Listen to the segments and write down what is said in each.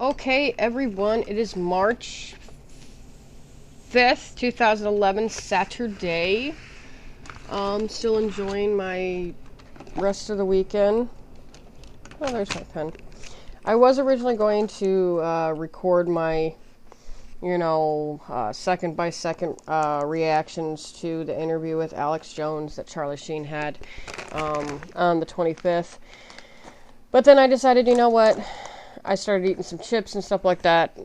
Okay, everyone, it is March 5th, 2011, Saturday. Still enjoying my rest of the weekend. Oh, there's my pen. I was originally going to record my, second by second reactions to the interview with Alex Jones that Charlie Sheen had on the 25th. But then I decided, you know what? I started eating some chips and stuff like that.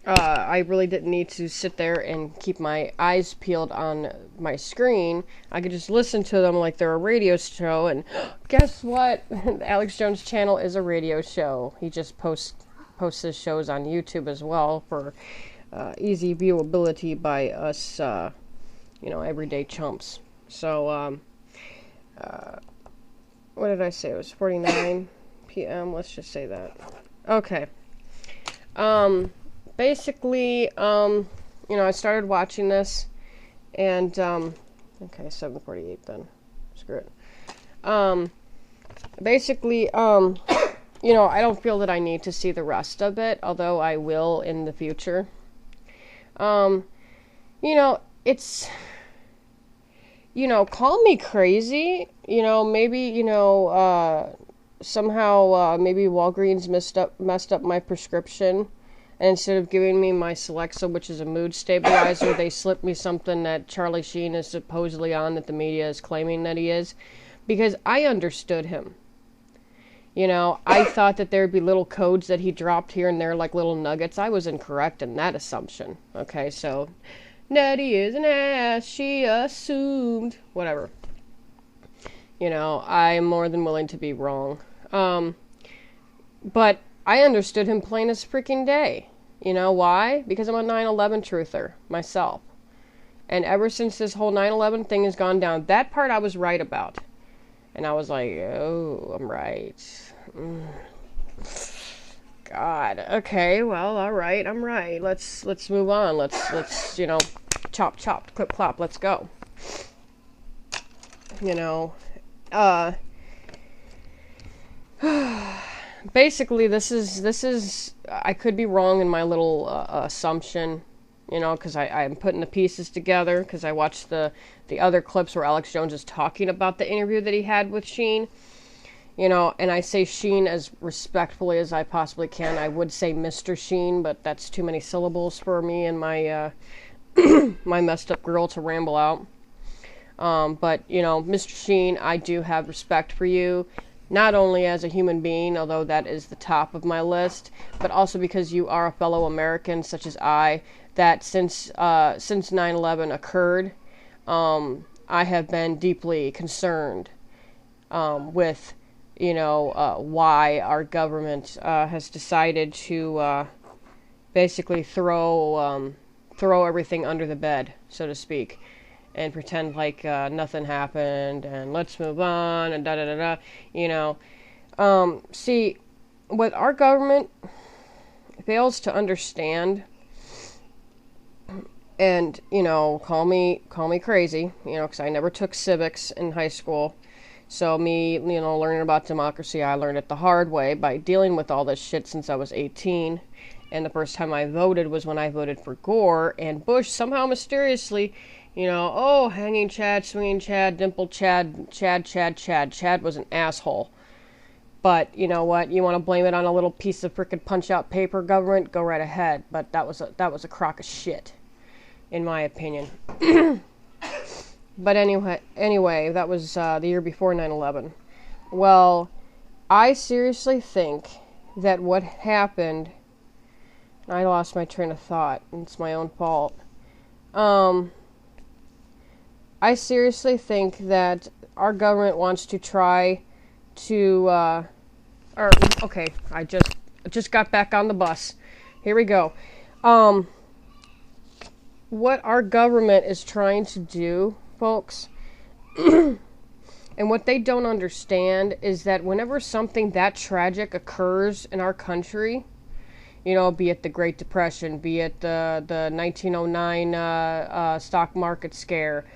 I really didn't need to sit there and keep my eyes peeled on my screen. I could just listen to them like they're a radio show. And guess what? Alex Jones' channel is a radio show. He just posts his shows on YouTube as well for easy viewability by us, everyday chumps. So, what did I say? It was 49 p.m. Let's just say that. Okay. Basically, I started watching this, and, okay, 7:48 then. Screw it. Basically, I don't feel that I need to see the rest of it, although I will in the future. It's, call me crazy, maybe, somehow, maybe Walgreens messed up my prescription. And instead of giving me my Celexa, which is a mood stabilizer, they slipped me something that Charlie Sheen is supposedly on that the media is claiming that he is. Because I understood him. I thought that there'd be little codes that he dropped here and there like little nuggets. I was incorrect in that assumption. Okay, so, Nettie is an ass, she assumed. Whatever. I'm more than willing to be wrong. But I understood him plain as freaking day. You know why? Because I'm a 9/11 truther myself. And ever since this whole 9/11 thing has gone down, that part I was right about. And I was like, oh, I'm right. God. Okay, well, all right, I'm right. Let's move on. Let's chop, chop, clip, clop, let's go. Basically, this is, I could be wrong in my little assumption, because I'm putting the pieces together, because I watched the other clips where Alex Jones is talking about the interview that he had with Sheen, and I say Sheen as respectfully as I possibly can. I would say Mr. Sheen, but that's too many syllables for me and my, my messed up girl to ramble out. But, Mr. Sheen, I do have respect for you. Not only as a human being, although that is the top of my list, but also because you are a fellow American, such as I, that since 9/11 occurred, I have been deeply concerned with, why our government has decided to basically throw everything under the bed, so to speak. And pretend like nothing happened, and let's move on, and da-da-da-da, see, what our government fails to understand, and, call me crazy, because I never took civics in high school, so me, learning about democracy, I learned it the hard way by dealing with all this shit since I was 18, and the first time I voted was when I voted for Gore, and Bush somehow mysteriously, hanging Chad, swinging Chad, dimpled Chad. Chad was an asshole. But, you know what? You want to blame it on a little piece of frickin' punch-out paper, government? Go right ahead. But that was a crock of shit, in my opinion. But anyway, that was the year before 9/11. Well, I seriously think that what happened... I lost my train of thought. It's my own fault. I seriously think that our government wants to try to, okay, I just got back on the bus. Here we go. What our government is trying to do, folks, and what they don't understand is that whenever something that tragic occurs in our country, be it the Great Depression, be it the 1909 stock market scare,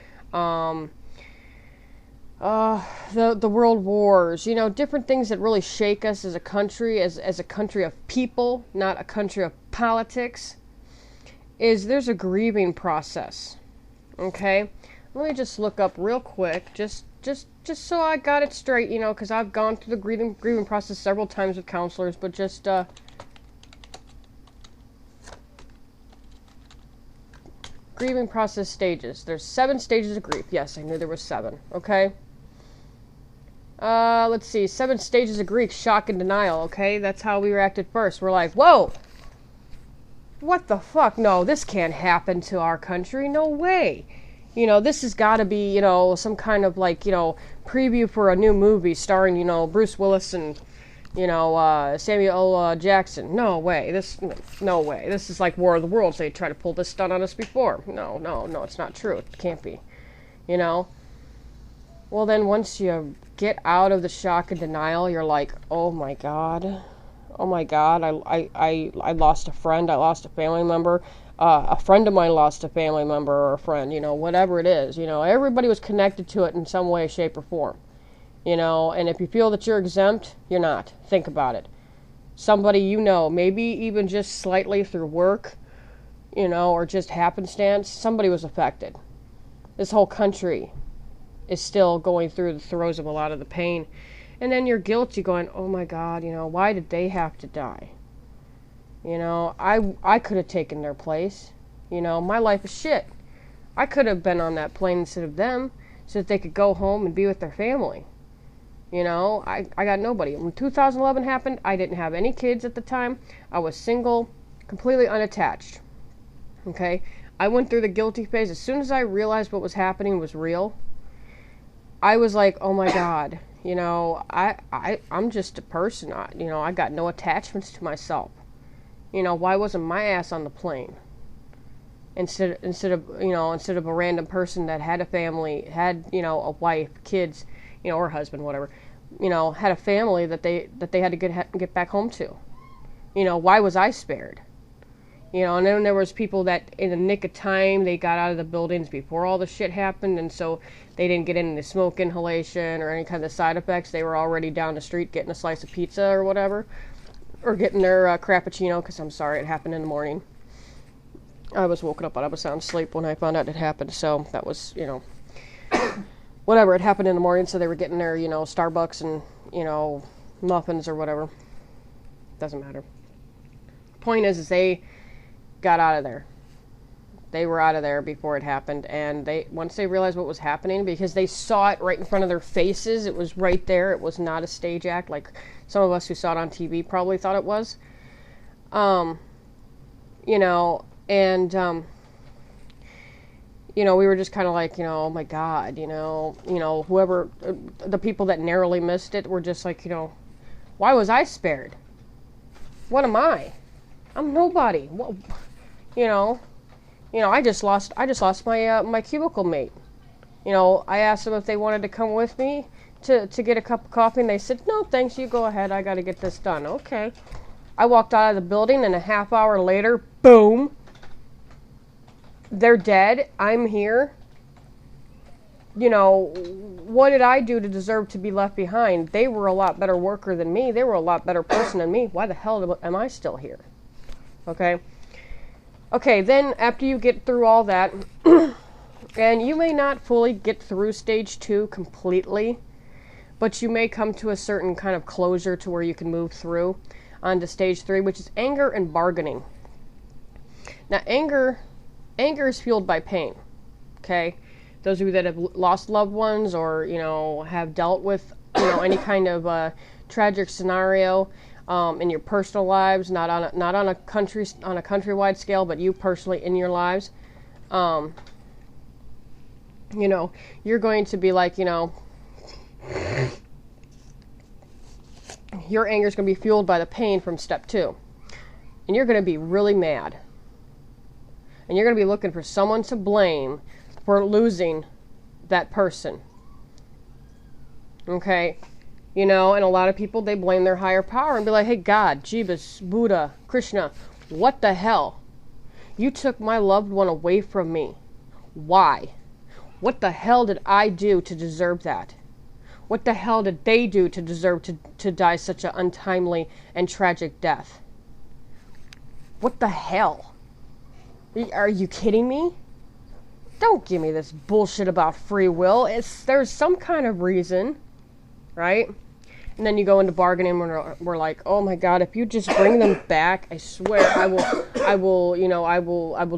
the world wars, you know, different things that really shake us as a country, as a country of people, not a country of politics, is there's a grieving process. Okay? Let me just look up real quick, just so I got it straight, you know, because I've gone through the grieving process several times with counselors, but just, grieving process stages. There's 7 stages of grief. Yes, I knew there was 7. Okay? Let's see. 7 stages of grief. Shock and denial. Okay? That's how we reacted first. We're like, whoa! What the fuck? No, this can't happen to our country. No way. You know, this has got to be, you know, some kind of, like, you know, preview for a new movie starring, you know, Bruce Willis and, you know, Samuel Jackson. No way. No way. This is like War of the Worlds. They tried to pull this stunt on us before. No, it's not true. It can't be. You know? Well, then once you get out of the shock and denial, you're like, oh my God. Oh my God. I lost a friend. I lost a family member. A friend of mine lost a family member or a friend, you know, whatever it is. You know, everybody was connected to it in some way, shape, or form. You know, and if you feel that you're exempt, you're not. Think about it. Somebody you know, maybe even just slightly through work, you know, or just happenstance, somebody was affected. This whole country is still going through the throes of a lot of the pain. And then you're guilty going, oh my God, you know, why did they have to die? You know, I could have taken their place. You know, my life is shit. I could have been on that plane instead of them so that they could go home and be with their family. You know, I got nobody. When 2011 happened, I didn't have any kids at the time. I was single, completely unattached. Okay? I went through the guilty phase. As soon as I realized what was happening was real, I was like, oh my God, you know, I'm just a person. You know, I got no attachments to myself. You know, why wasn't my ass on the plane? Instead of a random person that had a family, had, you know, a wife, kids, you know, or husband, whatever, you know, had a family that they had to get back home to. You know, why was I spared? You know, and then there was people that in the nick of time, they got out of the buildings before all the shit happened, and so they didn't get any smoke inhalation or any kind of side effects. They were already down the street getting a slice of pizza or whatever, or getting their crappuccino, because I'm sorry, it happened in the morning. I was woken up out of a sound sleep when I found out it happened, so that was, you know, whatever, it happened in the morning, so they were getting their, you know, Starbucks and, you know, muffins or whatever. Doesn't matter. Point is they got out of there. They were out of there before it happened, and once they realized what was happening, because they saw it right in front of their faces, it was right there, it was not a stage act, like some of us who saw it on TV probably thought it was. You know, and, you know, we were just kind of like, you know, oh my God, you know, whoever, the people that narrowly missed it were just like, you know, why was I spared? What am I? I'm nobody. Well, you know, I just lost my my cubicle mate. You know, I asked them if they wanted to come with me to get a cup of coffee, and they said, no, thanks, you go ahead, I got to get this done. Okay. I walked out of the building, and a half hour later, boom, they're dead. I'm here. You know, what did I do to deserve to be left behind? They were a lot better worker than me. They were a lot better person than me. Why the hell am I still here? Okay. Okay, then after you get through all that, and you may not fully get through stage 2 completely, but you may come to a certain kind of closure to where you can move through onto stage 3, which is anger and bargaining. Now, anger is fueled by pain, okay? Those of you that have lost loved ones or, you know, have dealt with, you know, any kind of tragic scenario in your personal lives, not on a countrywide scale, but you personally in your lives, you know, you're going to be like, you know, your anger is going to be fueled by the pain from step 2, and you're going to be really mad, and you're going to be looking for someone to blame for losing that person. Okay? You know, and a lot of people, they blame their higher power and be like, hey, God, Jeebus, Buddha, Krishna, what the hell? You took my loved one away from me. Why? What the hell did I do to deserve that? What the hell did they do to deserve to die such an untimely and tragic death? What the hell? Are you kidding me? Don't give me this bullshit about free will. There's some kind of reason, right? And then you go into bargaining when we're like, oh my God, if you just bring them back, I swear I will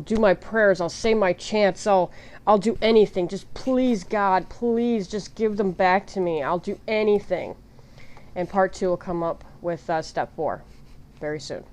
do my prayers. I'll say my chants. I'll do anything. Just please, God, please just give them back to me. I'll do anything. And part 2 will come up with step 4 very soon.